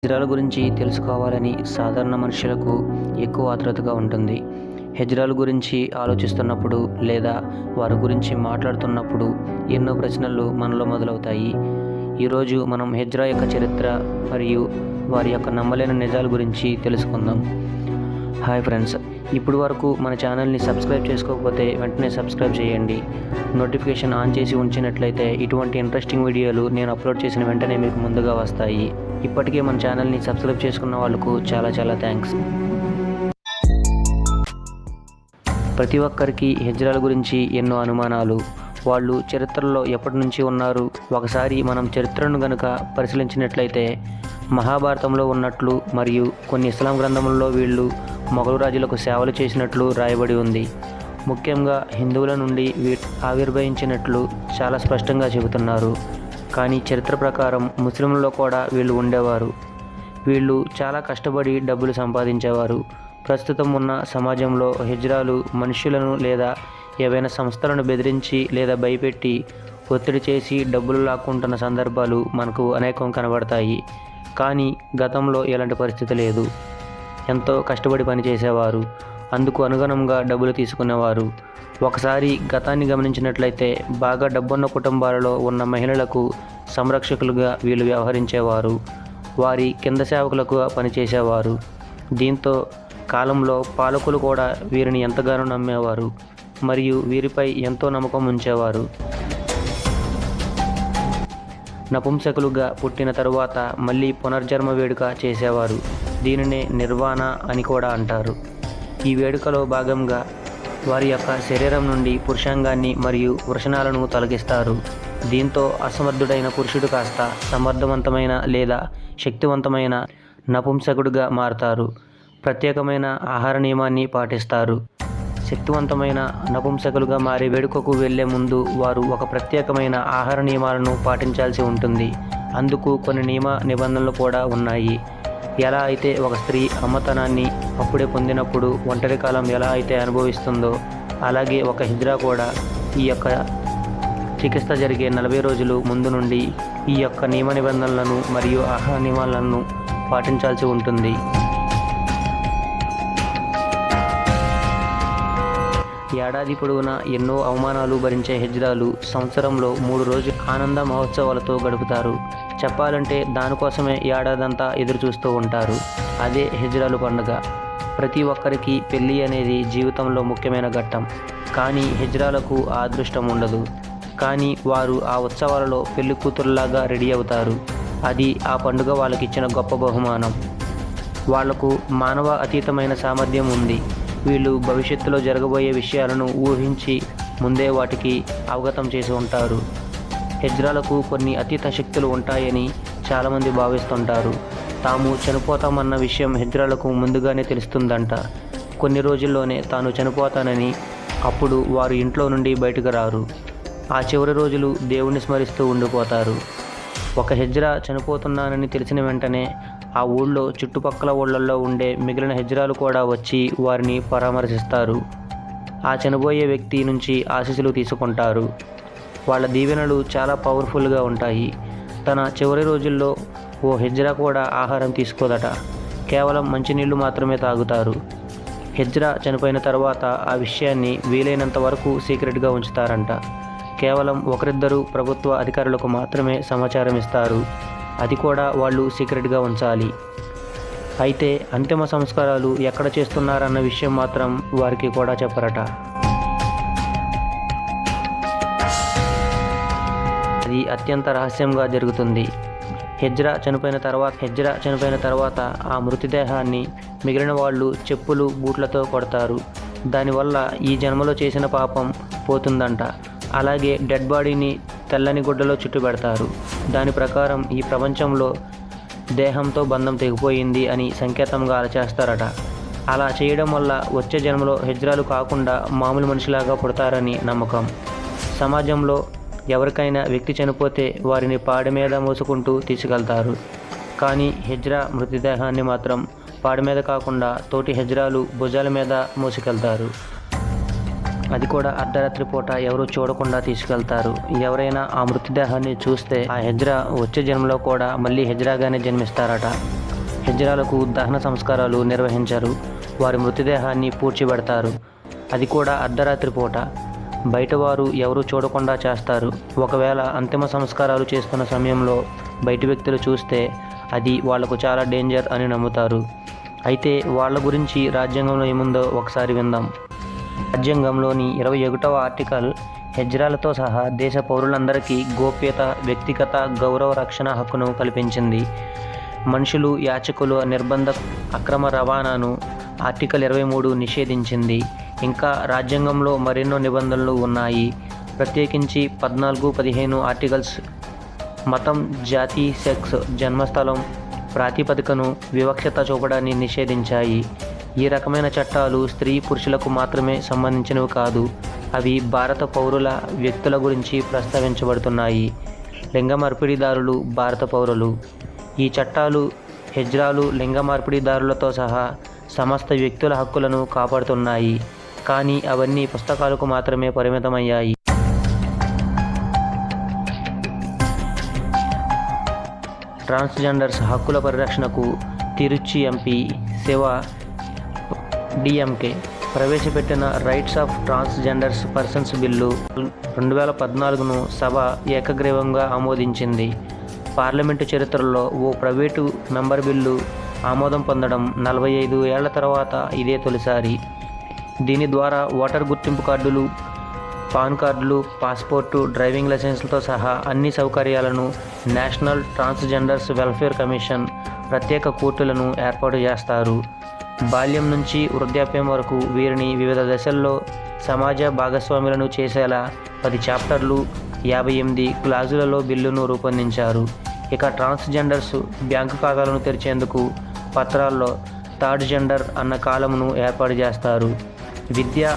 హిజ్రాల గురించి తెలుసుకోవాలని సాధారణ మనుషులకు ఎక్కువ ఆతృతగా ఉంటుంది. హిజ్రాల గురించి ఆలోచిస్తున్నప్పుడు లేదా వారి గురించి మాట్లాడుతున్నప్పుడు ఎన్నో ప్రశ్నలు మనలో మొదలవుతాయి. ఈరోజు మనం హిజ్రా యొక్క చరిత్ర మరియు వారి యొక్క నమ్మలేని నిజాల గురించి తెలుసుకుందాం. హాయ్ ఫ్రెండ్స్, ఇప్పుడు వరకు మన ఛానల్ని సబ్స్క్రైబ్ చేసుకోకపోతే వెంటనే సబ్స్క్రైబ్ చేయండి. నోటిఫికేషన్ ఆన్ చేసి ఉంచినట్లయితే ఇటువంటి ఇంట్రెస్టింగ్ వీడియోలు నేను అప్లోడ్ చేసిన వెంటనే మీకు ముందుగా వస్తాయి. ఇప్పటికే మన ఛానల్ని సబ్స్క్రైబ్ చేసుకున్న వాళ్ళకు చాలా థ్యాంక్స్. ప్రతి ఒక్కరికి హిజ్రాల గురించి ఎన్నో అనుమానాలు. వాళ్ళు చరిత్రలో ఎప్పటి నుంచి ఉన్నారు? ఒకసారి మనం చరిత్రను గనుక పరిశీలించినట్లయితే మహాభారతంలో ఉన్నట్లు మరియు కొన్ని ఇస్లాం గ్రంథములలో వీళ్ళు మొఘలు రాజులకు సేవలు చేసినట్లు రాయబడి ఉంది. ముఖ్యంగా హిందువుల నుండి ఆవిర్భవించినట్లు చాలా స్పష్టంగా చెబుతున్నారు. కానీ చరిత్ర ప్రకారం ముస్లింలలో కూడా వీళ్ళు ఉండేవారు. వీళ్ళు చాలా కష్టపడి డబ్బులు సంపాదించేవారు. ప్రస్తుతం ఉన్న సమాజంలో హిజ్రాలు మనుషులను లేదా ఏవైనా సంస్థలను బెదిరించి లేదా భయపెట్టి ఒత్తిడి చేసి డబ్బులు లాక్కుంటున్న సందర్భాలు మనకు అనేకం కనబడతాయి. కానీ గతంలో ఎలాంటి పరిస్థితి లేదు. ఎంతో కష్టపడి పనిచేసేవారు, అందుకు అనుగుణంగా డబ్బులు తీసుకునేవారు. ఒకసారి గతాన్ని గమనించినట్లయితే బాగా డబ్బున్న కుటుంబాలలో ఉన్న మహిళలకు సంరక్షకులుగా వీళ్ళు వ్యవహరించేవారు. వారి కింద సేవకులకు పనిచేసేవారు. దీంతో కాలంలో పాలకులు కూడా వీరిని ఎంతగానో నమ్మేవారు మరియు వీరిపై ఎంతో నమ్మకం ఉంచేవారు. నపుంసకులుగా పుట్టిన తరువాత మళ్ళీ పునర్జన్మ వేడుక చేసేవారు. దీనినే నిర్వాణ అని కూడా అంటారు. ఈ వేడుకలో భాగంగా వారి యొక్క శరీరం నుండి పురుషాంగాన్ని మరియు వృషణాలను తొలగిస్తారు. దీంతో అసమర్థుడైన పురుషుడు కాస్త సమర్థవంతమైన లేదా శక్తివంతమైన నపుంసకుడుగా మారతారు. ప్రత్యేకమైన ఆహార నియమాన్ని పాటిస్తారు. శక్తివంతమైన నపుంసకులుగా మారే వేడుకకు వెళ్లే ముందు వారు ఒక ప్రత్యేకమైన ఆహార నియమాలను పాటించాల్సి ఉంటుంది. అందుకు కొన్ని నిబంధనలు కూడా ఉన్నాయి. ఎలా అయితే ఒక స్త్రీ అమ్మతనాన్ని అప్పుడే పొందినప్పుడు ఒంటరి కాలం ఎలా అయితే అనుభవిస్తుందో, అలాగే ఒక హిజ్రా కూడా ఈ యొక్క చికిత్స జరిగే 40 రోజులు ముందు నుండి ఈ యొక్క నిబంధనలను మరియు ఆహార నియమాలను పాటించాల్సి ఉంటుంది. ఏడాది పొడవునా ఎన్నో అవమానాలు భరించే హిజ్రాలు సంవత్సరంలో 3 రోజులు ఆనంద మహోత్సవాలతో గడుపుతారు. చెప్పాలంటే దానికోసమే ఏడాదంతా ఎదురు చూస్తూ ఉంటారు. అదే హిజ్రాలు పండుగ. ప్రతి ఒక్కరికి పెళ్ళి అనేది జీవితంలో ముఖ్యమైన ఘట్టం. కానీ హిజ్రాలకు ఆ అదృష్టం ఉండదు. కానీ వారు ఆ ఉత్సవాలలో పెళ్లి కూతురులాగా రెడీ అవుతారు. అది ఆ పండుగ వాళ్ళకిచ్చిన గొప్ప బహుమానం. వాళ్లకు మానవ అతీతమైన సామర్థ్యం ఉంది. వీళ్ళు భవిష్యత్తులో జరగబోయే విషయాలను ఊహించి ముందే వాటికి అవగతం చేసి ఉంటారు. హిజ్రాలకు కొన్ని అతీత శక్తులు ఉంటాయని చాలామంది భావిస్తుంటారు. తాము చనిపోతామన్న విషయం హిజ్రాలకు ముందుగానే తెలుస్తుందంట. కొన్ని రోజుల్లోనే తాను చనిపోతానని. అప్పుడు వారు ఇంట్లో నుండి బయటకు రారు. ఆ చివరి రోజులు దేవుణ్ణి స్మరిస్తూ ఉండిపోతారు. ఒక హిజ్రా చనిపోతున్నానని తెలిసిన వెంటనే ఆ ఊళ్ళో చుట్టుపక్కల ఊళ్ళల్లో ఉండే మిగిలిన హిజ్రాలు కూడా వచ్చి వారిని పరామర్శిస్తారు. ఆ చనిపోయే వ్యక్తి నుంచి ఆశీస్సులు తీసుకుంటారు. వాళ్ళ దీవెనలు చాలా పవర్ఫుల్గా ఉంటాయి. తన చివరి రోజుల్లో ఓ హిజ్రా కూడా ఆహారం తీసుకోదట. కేవలం మంచినీళ్లు మాత్రమే తాగుతారు. హిజ్రా చనిపోయిన తర్వాత ఆ విషయాన్ని వీలైనంత వరకు సీక్రెట్గా ఉంచుతారంట. కేవలం ఒకరిద్దరు ప్రభుత్వ అధికారులకు మాత్రమే సమాచారం ఇస్తారు. అది కూడా వాళ్ళు సీక్రెట్గా ఉంచాలి. అయితే అంతిమ సంస్కారాలు ఎక్కడ చేస్తున్నారన్న విషయం మాత్రం వారికి కూడా చెప్పరట. అది అత్యంత రహస్యంగా జరుగుతుంది. హిజ్రా చనిపోయిన తర్వాత ఆ మృతదేహాన్ని మిగిలిన వాళ్ళు చెప్పులు బూట్లతో కొడతారు. దానివల్ల ఈ జన్మలో చేసిన పాపం పోతుందంట. అలాగే డెడ్ బాడీని తెల్లని గుడ్డలో చుట్టుపెడతారు. దాని ప్రకారం ఈ ప్రపంచంలో దేహంతో బంధం తెగిపోయింది అని సంకేతంగా అలా చేస్తారట. అలా చేయడం వల్ల వచ్చే జన్మలో హిజ్రాలు కాకుండా మామూలు మనిషిలాగా పుడతారని నమ్మకం. సమాజంలో ఎవరికైనా వ్యక్తి చనిపోతే వారిని పాడి మీద మోసుకుంటూ తీసుకెళ్తారు. కానీ హిజ్రా మృతదేహాన్ని మాత్రం పాడి మీద కాకుండా తోటి హిజ్రాలు భుజాల మీద మోసుకెళ్తారు. అది కూడా అర్ధరాత్రి పూట ఎవరు చూడకుండా తీసుకెళ్తారు. ఎవరైనా ఆ మృతదేహాన్ని చూస్తే ఆ హిజ్రా వచ్చే జన్మలో కూడా మళ్ళీ హిజ్రాగానే జన్మిస్తారట. హిజ్రాలకు దహన సంస్కారాలు నిర్వహించరు. వారి మృతదేహాన్ని పూడ్చిపెడతారు. అది కూడా అర్ధరాత్రి పూట. బయటవారు ఎవరూ చూడకుండా చేస్తారు. ఒకవేళ అంతిమ సంస్కారాలు చేస్తున్న సమయంలో బయటి వ్యక్తులు చూస్తే అది వాళ్లకు చాలా డేంజర్ అని నమ్ముతారు. అయితే వాళ్ళ గురించి రాజ్యాంగంలో ఏముందో ఒకసారి విందాం. రాజ్యాంగంలోని 21వ ఆర్టికల్ హిజ్రాలతో సహా దేశ పౌరులందరికీ గోప్యత, వ్యక్తిగత గౌరవ రక్షణ హక్కును కల్పించింది. మనుషులు, యాచకులు నిర్బంధ అక్రమ రవాణాను ఆర్టికల్ 23 నిషేధించింది. ఇంకా రాజ్యాంగంలో మరెన్నో నిబంధనలు ఉన్నాయి. ప్రత్యేకించి 14, 15 ఆర్టికల్స్ మతం, జాతి, సెక్స్, జన్మస్థలం ప్రాతిపదికను వివక్షత చూపడాన్ని నిషేధించాయి. ఈ రకమైన చట్టాలు స్త్రీ పురుషులకు మాత్రమే సంబంధించినవి కాదు. అవి భారత పౌరుల, వ్యక్తుల గురించి ప్రస్తావించబడుతున్నాయి. లింగ మార్పిడిదారులు భారత పౌరులు. ఈ చట్టాలు హిజ్రాలు, లింగ మార్పిడిదారులతో సహా సమస్త వ్యక్తుల హక్కులను కాపాడుతున్నాయి. కానీ అవన్నీ పుస్తకాలకు మాత్రమే పరిమితమయ్యాయి. ట్రాన్స్జెండర్స్ హక్కుల పరిరక్షణకు తిరుచి ఎంపీ శివ డిఎంకే ప్రవేశపెట్టిన rights of transgenders persons bill 2014ను సభ ఏకగ్రీవంగా ఆమోదించింది. పార్లమెంటు చరిత్రలో ఓ ప్రైవేటు మెంబర్ బిల్లు ఆమోదం పొందడం 45 ఏళ్ల తర్వాత ఇదే తొలిసారి. దీని ద్వారా ఓటర్ గుర్తింపు కార్డులు, పాన్ కార్డులు, పాస్పోర్టు, డ్రైవింగ్ లైసెన్స్లతో సహా అన్ని సౌకర్యాలను నేషనల్ ట్రాన్స్జెండర్స్ వెల్ఫేర్ కమిషన్ ప్రత్యేక కోర్టులను ఏర్పాటు చేస్తారు. బాల్యం నుంచి వృద్ధాప్యం వరకు వీరిని వివిధ దశల్లో సమాజ భాగస్వాములను చేసేలా 10 చాప్టర్లు, 58 క్లాజులలో బిల్లును రూపొందించారు. ఇక ట్రాన్స్జెండర్స్ బ్యాంకు ఖాతాలను తెరిచేందుకు పత్రాల్లో థర్డ్ జెండర్ అన్న కాలమును ఏర్పాటు చేస్తారు. విద్య